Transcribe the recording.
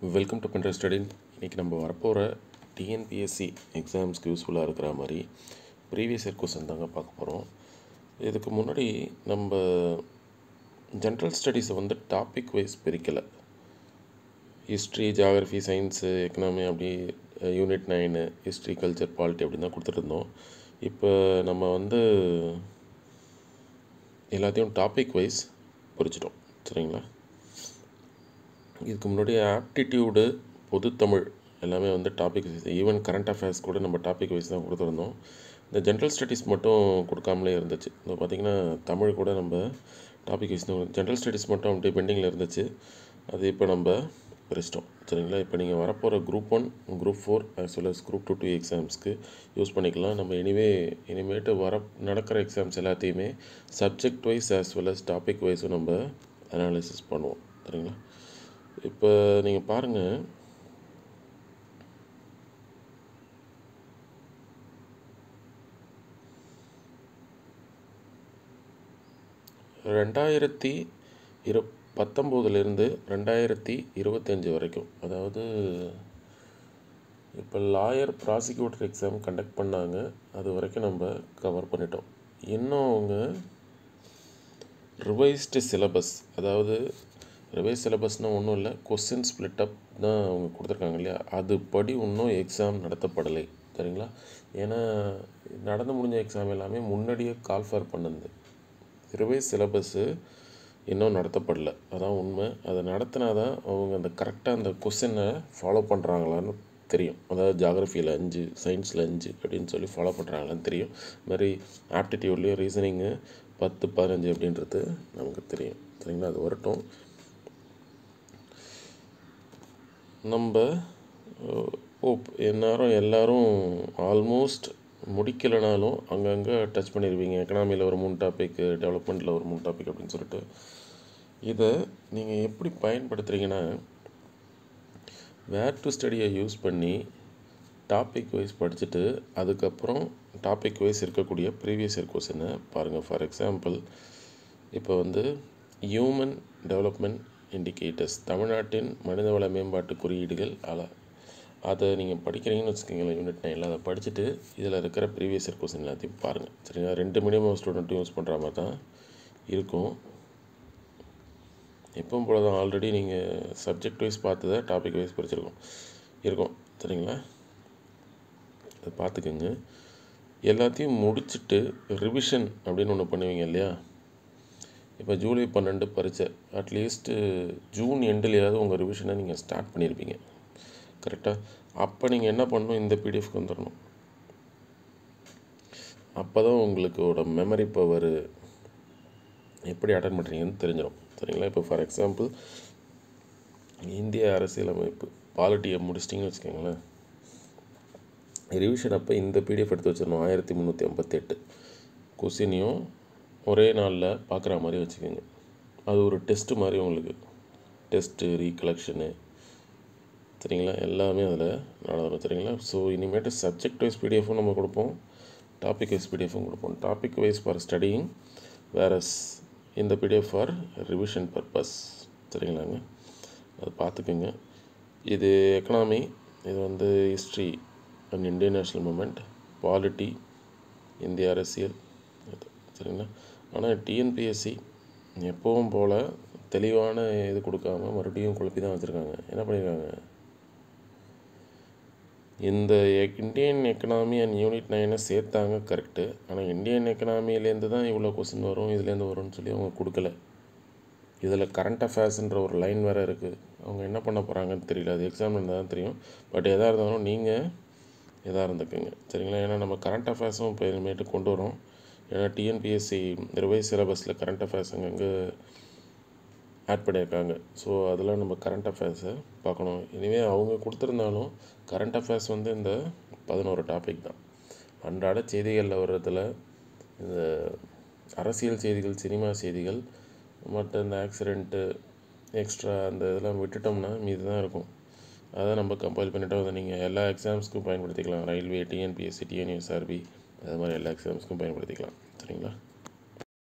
Welcome to pen drive study. இன்றைக்கி நம்ம வரப்போகிற டிஎன்பிஎஸ்சி எக்ஸாம்ஸ்க்கு யூஸ்ஃபுல்லாக இருக்கிற மாதிரி ப்ரீவியஸ் இயர் கொஸ்டின் தாங்க பார்க்க போகிறோம். இதுக்கு முன்னாடி நம்ம ஜென்ரல் ஸ்டடீஸை டாபிக் வைஸ் பிரிக்கலை. ஹிஸ்ட்ரி, ஜியாகிரஃபி, சயின்ஸு, எக்கனாமி அப்படி யூனிட் 9 ஹிஸ்ட்ரி, கல்ச்சர், பாலிட்டி அப்படின்னு தான் கொடுத்துட்ருந்தோம். இப்போ நம்ம எல்லாத்தையும் டாபிக் வைஸ் பிரிச்சிட்டோம். சரிங்களா? இதுக்கு முன்னாடி ஆப்டிடியூடு, பொதுத்தமிழ் எல்லாமே topic wise, even current affairs கூட நம்ம டாபிக் வைஸ் தான் கொடுத்துருந்தோம். இந்த ஜென்ரல் ஸ்டடீஸ் மட்டும் கொடுக்காமலே இருந்துச்சு. இப்போ பார்த்திங்கன்னா தமிழ் கூட நம்ம டாபிக் வைஸ் தான், ஜென்ரல் ஸ்டடீஸ் மட்டும் அப்படியே பெண்டிங்கில் இருந்துச்சு. அது இப்போ நம்ம பிரிச்சிட்டோம். சரிங்களா? இப்போ நீங்கள் வரப்போகிற group 1, group 4 as well as group 2 எக்ஸாம்ஸ்க்கு யூஸ் பண்ணிக்கலாம். நம்ம இனிமேட்டு நடக்கிற எக்ஸாம்ஸ் எல்லாத்தையுமே subject wise as well as topic வைஸும் நம்ம அனாலிசிஸ் பண்ணுவோம். சரிங்களா? இப்போ நீங்கள் பாருங்கள், ரெண்டாயிரத்தி 19 2025 வரைக்கும், அதாவது இப்போ லாயர், ப்ராசிக்யூட்டர் எக்ஸாம் கண்டக்ட் பண்ணாங்க, அது வரைக்கும் நம்ம கவர் பண்ணிட்டோம். இன்னும் அவங்க ரிவைஸ்டு சிலபஸ், அதாவது ரிவைஸ் சிலபஸ்னால் ஒன்றும் இல்லை, கொஸ்டின் ஸ்ப்ளிட் அப் தான் அவங்க கொடுத்துருக்காங்க இல்லையா, அதுபடி இன்னும் எக்ஸாம் நடத்தப்படலை. சரிங்களா? ஏன்னா நடந்து முடிஞ்ச எக்ஸாம் எல்லாமே முன்னாடியே கால்ஃபார் பண்ணுது. ரிவைஸ் சிலபஸ்ஸு இன்னும் நடத்தப்படலை, அதான் உண்மை. அதை நடத்தினா தான் அவங்க அந்த கரெக்டாக அந்த கொஸ்டினை ஃபாலோ பண்ணுறாங்களான்னு தெரியும். அதாவது ஜியாகிரஃபியில் 5, சயின்ஸில் 5 அப்படின்னு சொல்லி ஃபாலோ பண்ணுறாங்களான்னு தெரியும். இது மாதிரி ஆப்டிடியூட்லேயும் ரீசனிங்கு 10, 15 அப்படின்றது நமக்கு தெரியும். சரிங்களா? அது வரட்டும். நம்ம எல்லோரும் ஆல்மோஸ்ட் முடிக்கலைனாலும் அங்கங்கே டச் பண்ணிடுவீங்க. எக்கனாமியில் ஒரு 3 டாபிக்கு, டெவலப்மெண்ட்டில் ஒரு 3 டாபிக் அப்படின்னு சொல்லிட்டு. இதை நீங்கள் எப்படி பயன்படுத்துகிறீங்கன்னா, வேர் டு ஸ்டடியை யூஸ் பண்ணி டாபிக் வைஸ் படிச்சுட்டு அதுக்கப்புறம் டாபிக் வைஸ் இருக்கக்கூடிய ப்ரீவியஸ் இயர் கொஸ்டினை பாருங்கள். ஃபார் எக்ஸாம்பிள், இப்போ ஹியூமன் டெவலப்மெண்ட் இண்டிகேட்டர்ஸ், தமிழ்நாட்டின் மனிதவள மேம்பாட்டு குறியீடுகள், அதை நீங்கள் படிக்கிறீங்கன்னு வச்சுக்கோங்களேன், யூனிட் 9 அதை படிச்சுட்டு இதில் இருக்கிற ப்ரீவியஸ் இயர் கொஸ்டின் எல்லாத்தையும் பாருங்கள். சரிங்களா? 2 மீடியம் ஸ்டூடெண்ட்டும் யூஸ் பண்ணுற மாதிரி தான் இருக்கும். எப்பவும் போல தான், ஆல்ரெடி நீங்கள் சப்ஜெக்ட் வைஸ் பார்த்ததை டாபிக் வைஸ் இருக்கும். சரிங்களா? அதை பார்த்துக்குங்க. எல்லாத்தையும் முடிச்சுட்டு ரிவிஷன் அப்படின்னு ஒன்று பண்ணுவீங்க இல்லையா? இப்போ ஜூலை 12 பரீட்சை, அட்லீஸ்ட்டு ஜூன் எண்டுலையாவது உங்கள் ரிவிஷனை நீங்கள் ஸ்டார்ட் பண்ணியிருப்பீங்க. கரெக்டாக? அப்போ நீங்கள் என்ன பண்ணணும், இந்த பிடிஎஃப்க்கு வந்துடணும். அப்போ தான் உங்களுக்கோட மெமரி பவர் எப்படி அட்டன் பண்ணுறீங்கன்னு தெரிஞ்சிடும். சரிங்களா? இப்போ ஃபார் எக்ஸாம்பிள், இந்திய அரசியலமைப்பு பாலிட்டியை முடிச்சிட்டிங்கன்னு வச்சுக்கோங்களேன், ரிவிஷன் அப்போ இந்த பிடிஎஃப் எடுத்து வச்சிடணும். 1358 கொஸ்டினையும் ஒரே நாளில் பார்க்குற மாதிரி வச்சுக்கோங்க. அது ஒரு டெஸ்ட்டு மாதிரி உங்களுக்கு, டெஸ்ட்டு, ரீகலெக்ஷனு, சரிங்களா? எல்லாமே அதில் நடந்துடும். சரிங்களா? ஸோ இனிமேட்டு சப்ஜெக்ட் வைஸ் பிடிஎஃப்பும் நம்ம கொடுப்போம், டாபிக் வைஸ் பிடிஎஃப்பும் கொடுப்போம். Topic wise for studying, whereas இந்த பிடிஎஃப் ஃபார் ரிவிஷன் பர்பஸ். சரிங்களாங்க? அது பார்த்துக்குங்க. இது எக்கனாமி, இது history and Indian national movement, polity, இந்திய அரசியல். சரிங்களா? ஆனால் டிஎன்பிஎஸ்சி எப்பவும் போல் தெளிவான இது கொடுக்காம மறுபடியும் குழப்பி தான் வச்சுருக்காங்க. என்ன பண்ணியிருக்காங்க, இந்த இந்தியன் எக்கனாமி அண்ட் யூனிட் 9 சேர்த்தாங்க, கரெக்டு. ஆனால் இந்தியன் எக்கனாமிலேருந்து தான் இவ்வளோ கொஸ்டின் வரும், இதுலேருந்து வரும்னு சொல்லி அவங்க கொடுக்கல. இதில் கரண்ட் அஃபேர்ஸ்ன்ற ஒரு லைன் வேறு இருக்குது. அவங்க என்ன பண்ண போகிறாங்கன்னு தெரியல, அது எக்ஸாம் இருந்தால் தான் தெரியும். பட் எதாக இருந்தாலும் நீங்கள் எதாக இருந்துக்குங்க. சரிங்களா? ஏன்னா நம்ம கரண்ட் அஃபேர்ஸும் இப்போ இனிமேட்டு கொண்டு வரோம். ஏன்னா டிஎன்பிஎஸ்சி ரிவைஸ் சிலபஸில் கரண்ட் அஃபேர்ஸ் அங்கங்கே ஆட் பண்ணியிருக்காங்க. ஸோ அதெல்லாம் நம்ம கரண்ட் அஃபேர்ஸை பார்க்கணும். இனிமேல் அவங்க கொடுத்துருந்தாலும் கரண்ட் அஃபேர்ஸ் இந்த 11 டாபிக் தான். அன்றாட செய்திகளில் வர்றதில் இந்த அரசியல் செய்திகள், சினிமா செய்திகள், மற்ற இந்த ஆக்சிடெண்ட்டு, எக்ஸ்ட்ரா அந்த இதெல்லாம் விட்டுட்டோம்னா மீது தான் இருக்கும். அதை நம்ம கம்பைல் பண்ணிவிட்டோம். அதை நீங்கள் எல்லா எக்ஸாம்ஸ்க்கும் பயன்படுத்திக்கலாம். ரயில்வே, டிஎன்பிஎஸ்சி, டிஎன்யூஎஸ்ஆர்பி, அது மாதிரி எல்லா எக்ஸாம்ஸ்க்கும் பயன்படுத்திக்கலாம். சரிங்களா?